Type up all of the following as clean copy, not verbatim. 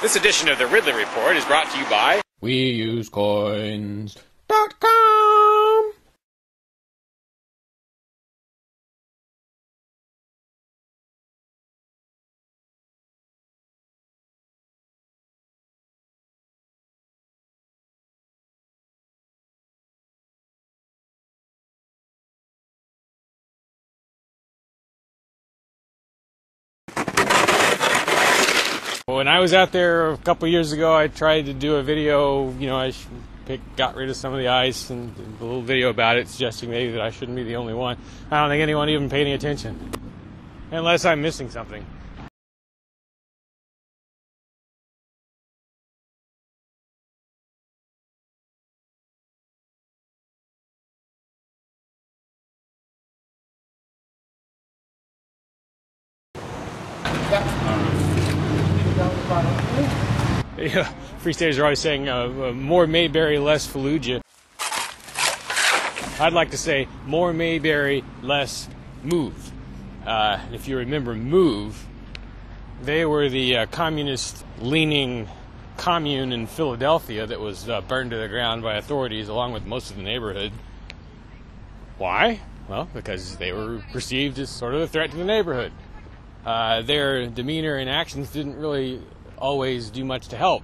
This edition of the Ridley Report is brought to you by WeUseCoins.com. When I was out there a couple years ago, I tried to do a video, I got rid of some of the ice and did a little video about it, suggesting maybe that I shouldn't be the only one. I don't think anyone even paid any attention, unless I'm missing something. Yeah, Free Staters are always saying more Mayberry, less Fallujah. I'd like to say more Mayberry, less Move. If you remember Move, they were the communist-leaning commune in Philadelphia that was burned to the ground by authorities along with most of the neighborhood. Why? Well, because they were perceived as sort of a threat to the neighborhood. Their demeanor and actions didn't really always do much to help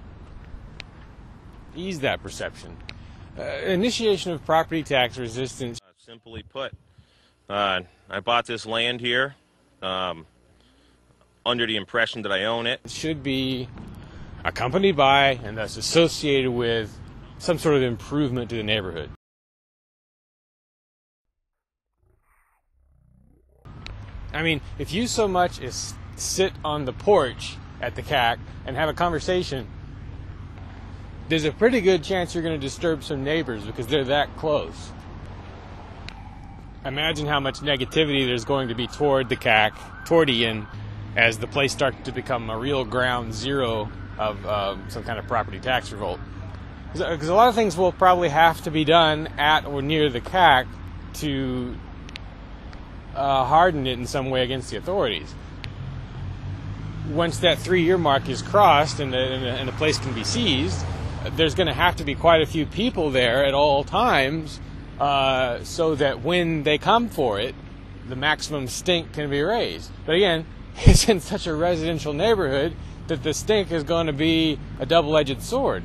ease that perception. Initiation of property tax resistance. Simply put, I bought this land here under the impression that I own it. It should be accompanied by and thus associated with some sort of improvement to the neighborhood. I mean, if you so much as sit on the porch at the CAC and have a conversation, there's a pretty good chance you're going to disturb some neighbors because they're that close. Imagine how much negativity there's going to be toward the CAC, toward Ian, as the place starts to become a real ground zero of some kind of property tax revolt. Because a lot of things will probably have to be done at or near the CAC to harden it in some way against the authorities. Once that 3-year mark is crossed and the place can be seized, there's going to have to be quite a few people there at all times so that when they come for it, the maximum stink can be raised. But again, it's in such a residential neighborhood that the stink is going to be a double-edged sword.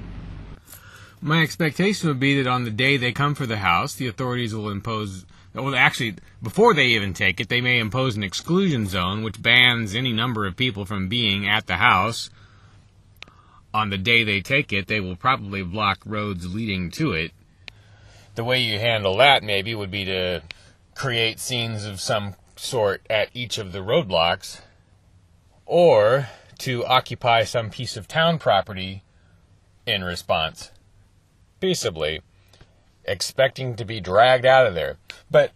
My expectation would be that on the day they come for the house, the authorities will impose... Well, actually, before they even take it, they may impose an exclusion zone which bans any number of people from being at the house. On the day they take it, they will probably block roads leading to it. The way you handle that, maybe, would be to create scenes of some sort at each of the roadblocks, or to occupy some piece of town property in response, peaceably, expecting to be dragged out of there. But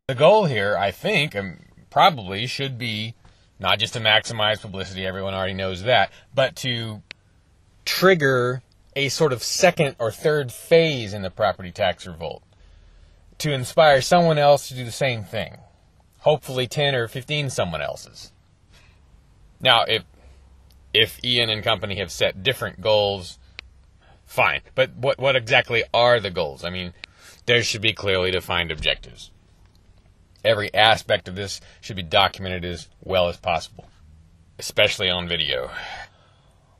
the goal here, I think, probably should be not just to maximize publicity, everyone already knows that, but to trigger a sort of second or third phase in the property tax revolt, to inspire someone else to do the same thing, hopefully 10 or 15 someone else's. Now, if Ian and company have set different goals, fine. But what exactly are the goals? I mean, there should be clearly defined objectives. Every aspect of this should be documented as well as possible, especially on video.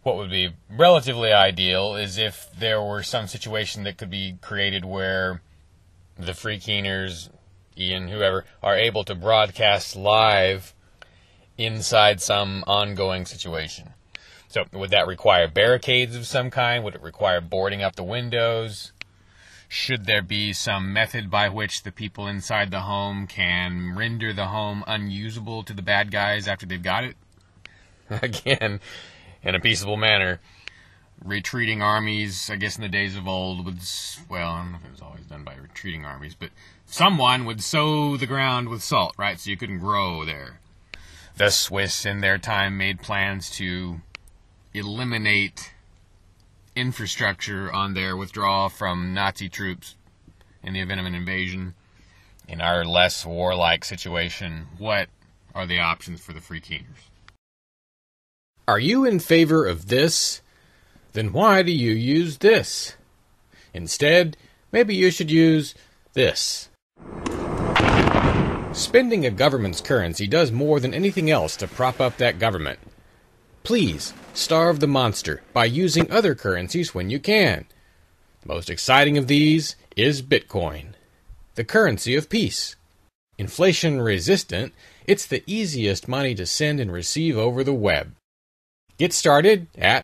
What would be relatively ideal is if there were some situation that could be created where the free keeners, Ian, whoever, are able to broadcast live inside some ongoing situation. So would that require barricades of some kind? Would it require boarding up the windows? Should there be some method by which the people inside the home can render the home unusable to the bad guys after they've got it? Again, in a peaceable manner. Retreating armies, I guess in the days of old, would, well, I don't know if it was always done by retreating armies, but someone would sow the ground with salt, right, so you couldn't grow there. The Swiss, in their time, made plans to eliminate infrastructure on their withdrawal from Nazi troops in the event of an invasion. In our less warlike situation, what are the options for the free keeners? Are you in favor of this? Then why do you use this? Instead, maybe you should use this. Spending a government's currency does more than anything else to prop up that government. Please, starve the monster by using other currencies when you can. The most exciting of these is Bitcoin, the currency of peace. Inflation resistant, it's the easiest money to send and receive over the web. Get started at